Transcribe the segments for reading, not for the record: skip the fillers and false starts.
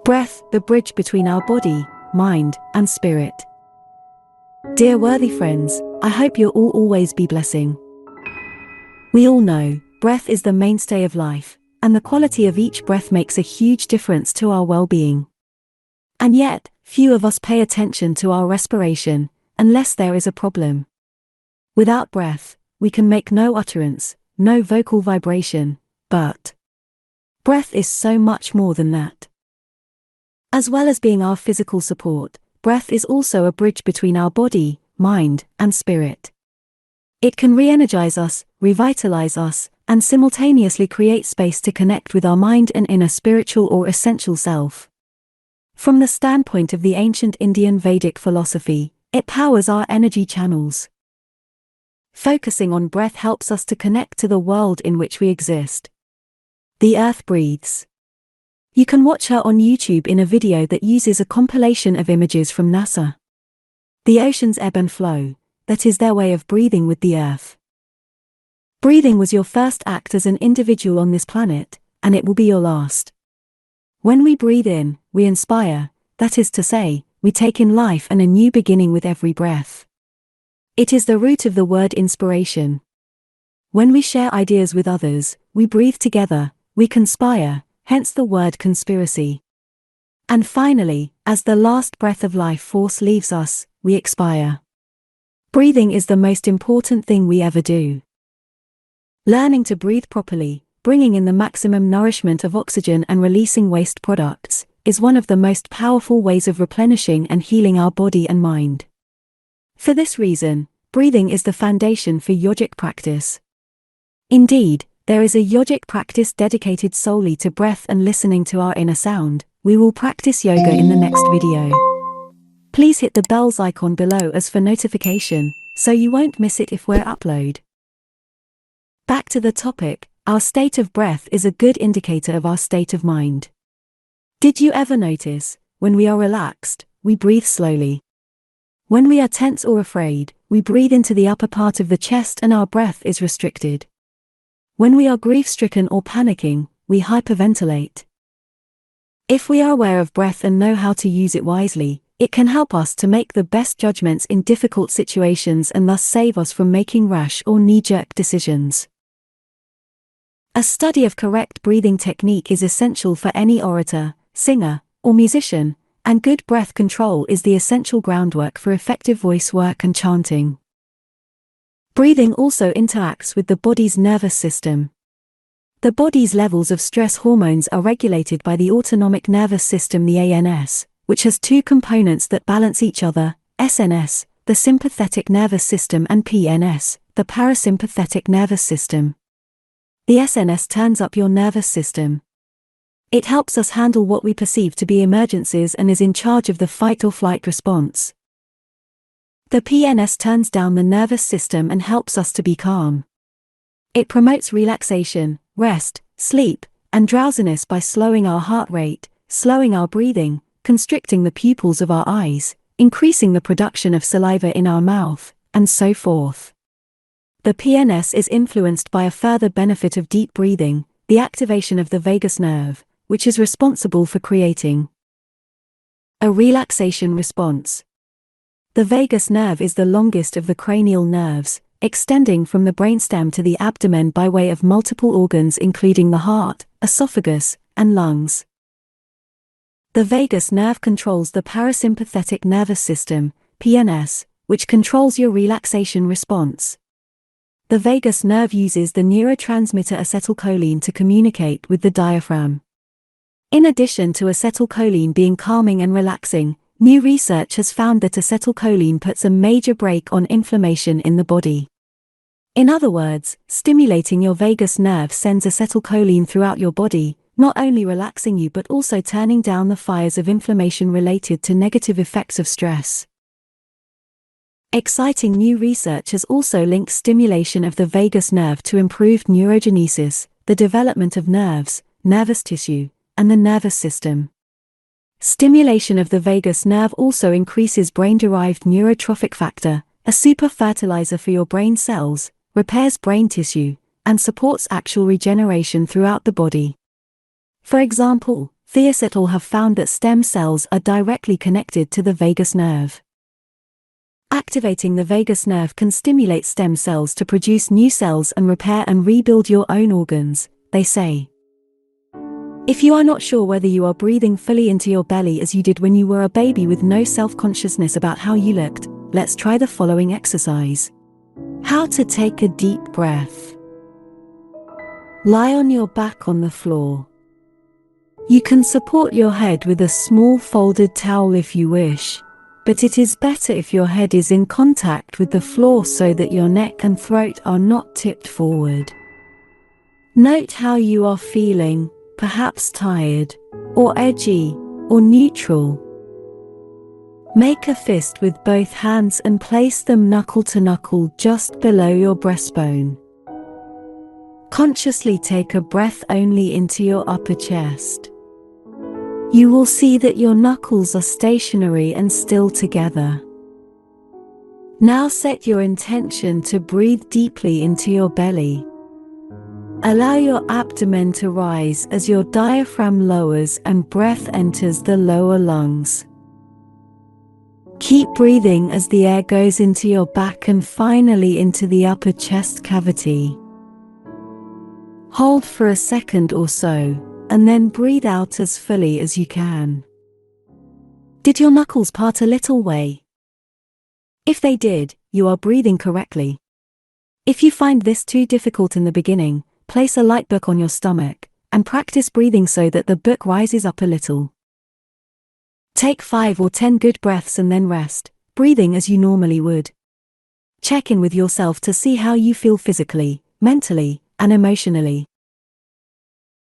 Breath, the bridge between our body, mind, and spirit. Dear worthy friends, I hope you'll all always be blessing. We all know, breath is the mainstay of life, and the quality of each breath makes a huge difference to our well-being. And yet, few of us pay attention to our respiration, unless there is a problem. Without breath, we can make no utterance, no vocal vibration, but breath is so much more than that. As well as being our physical support, breath is also a bridge between our body, mind, and spirit. It can re-energize us, revitalize us, and simultaneously create space to connect with our mind and inner spiritual or essential self. From the standpoint of the ancient Indian Vedic philosophy, it powers our energy channels. Focusing on breath helps us to connect to the world in which we exist. The earth breathes. You can watch her on YouTube in a video that uses a compilation of images from NASA. The oceans ebb and flow, that is their way of breathing with the earth. Breathing was your first act as an individual on this planet, and it will be your last. When we breathe in, we inspire, that is to say, we take in life and a new beginning with every breath. It is the root of the word inspiration. When we share ideas with others, we breathe together, we conspire, hence the word conspiracy. And finally, as the last breath of life force leaves us, we expire. Breathing is the most important thing we ever do. Learning to breathe properly, bringing in the maximum nourishment of oxygen and releasing waste products, is one of the most powerful ways of replenishing and healing our body and mind. For this reason, breathing is the foundation for yogic practice. Indeed, there is a yogic practice dedicated solely to breath and listening to our inner sound. We will practice yoga in the next video. Please hit the bells icon below as for notification, so you won't miss it if we upload. Back to the topic, our state of breath is a good indicator of our state of mind. Did you ever notice, when we are relaxed, we breathe slowly? When we are tense or afraid, we breathe into the upper part of the chest and our breath is restricted. When we are grief-stricken or panicking, we hyperventilate. If we are aware of breath and know how to use it wisely, it can help us to make the best judgments in difficult situations and thus save us from making rash or knee-jerk decisions. A study of correct breathing technique is essential for any orator, singer, or musician, and good breath control is the essential groundwork for effective voice work and chanting. Breathing also interacts with the body's nervous system. The body's levels of stress hormones are regulated by the autonomic nervous system, the ANS, which has two components that balance each other, SNS, the sympathetic nervous system, and PNS, the parasympathetic nervous system. The SNS turns up your nervous system. It helps us handle what we perceive to be emergencies and is in charge of the fight or flight response. The PNS turns down the nervous system and helps us to be calm. It promotes relaxation, rest, sleep, and drowsiness by slowing our heart rate, slowing our breathing, constricting the pupils of our eyes, increasing the production of saliva in our mouth, and so forth. The PNS is influenced by a further benefit of deep breathing, the activation of the vagus nerve, which is responsible for creating a relaxation response. The vagus nerve is the longest of the cranial nerves, extending from the brainstem to the abdomen by way of multiple organs including the heart, esophagus, and lungs. The vagus nerve controls the parasympathetic nervous system, PNS, which controls your relaxation response. The vagus nerve uses the neurotransmitter acetylcholine to communicate with the diaphragm. In addition to acetylcholine being calming and relaxing, new research has found that acetylcholine puts a major brake on inflammation in the body. In other words, stimulating your vagus nerve sends acetylcholine throughout your body, not only relaxing you but also turning down the fires of inflammation related to negative effects of stress. Exciting new research has also linked stimulation of the vagus nerve to improved neurogenesis, the development of nerves, nervous tissue, and the nervous system. Stimulation of the vagus nerve also increases brain-derived neurotrophic factor, a super fertilizer for your brain cells, repairs brain tissue, and supports actual regeneration throughout the body. For example, Theus et al. Have found that stem cells are directly connected to the vagus nerve. Activating the vagus nerve can stimulate stem cells to produce new cells and repair and rebuild your own organs, they say. If you are not sure whether you are breathing fully into your belly as you did when you were a baby with no self-consciousness about how you looked, let's try the following exercise. How to take a deep breath. Lie on your back on the floor. You can support your head with a small folded towel if you wish, but it is better if your head is in contact with the floor so that your neck and throat are not tipped forward. Note how you are feeling, perhaps tired, or edgy, or neutral. Make a fist with both hands and place them knuckle to knuckle just below your breastbone. Consciously take a breath only into your upper chest. You will see that your knuckles are stationary and still together. Now set your intention to breathe deeply into your belly. Allow your abdomen to rise as your diaphragm lowers and breath enters the lower lungs. Keep breathing as the air goes into your back and finally into the upper chest cavity. Hold for a second or so, and then breathe out as fully as you can. Did your knuckles part a little way? If they did, you are breathing correctly. If you find this too difficult in the beginning, place a light book on your stomach, and practice breathing so that the book rises up a little. Take 5 or 10 good breaths and then rest, breathing as you normally would. Check in with yourself to see how you feel physically, mentally, and emotionally.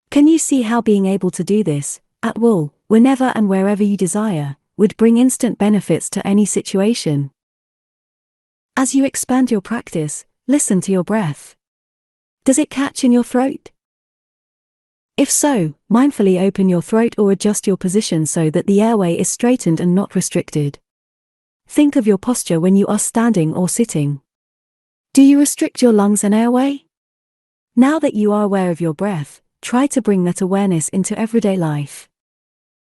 Can you see how being able to do this, at will, whenever and wherever you desire, would bring instant benefits to any situation? As you expand your practice, listen to your breath. Does it catch in your throat? If so, mindfully open your throat or adjust your position so that the airway is straightened and not restricted. Think of your posture when you are standing or sitting. Do you restrict your lungs and airway? Now that you are aware of your breath, try to bring that awareness into everyday life.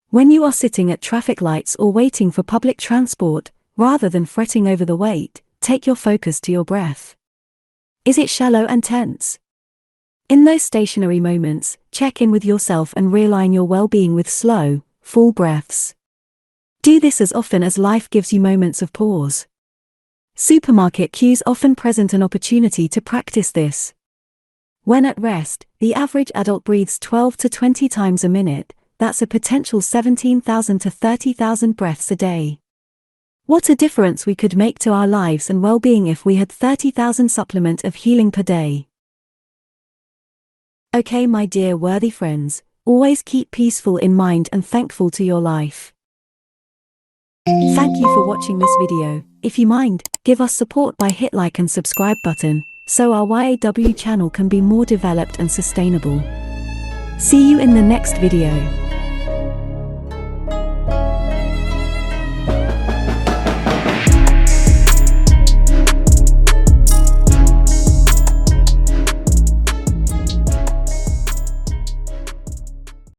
When you are sitting at traffic lights or waiting for public transport, rather than fretting over the wait, take your focus to your breath. Is it shallow and tense? In those stationary moments, check in with yourself and realign your well-being with slow, full breaths. Do this as often as life gives you moments of pause. Supermarket queues often present an opportunity to practice this. When at rest, the average adult breathes 12 to 20 times a minute. That's a potential 17,000 to 30,000 breaths a day. What a difference we could make to our lives and well-being if we had 30,000 supplement of healing per day. Okay, my dear worthy friends, always keep peaceful in mind and thankful to your life. Thank you for watching this video. If you mind, give us support by hit like and subscribe button, so our YAW channel can be more developed and sustainable. See you in the next video.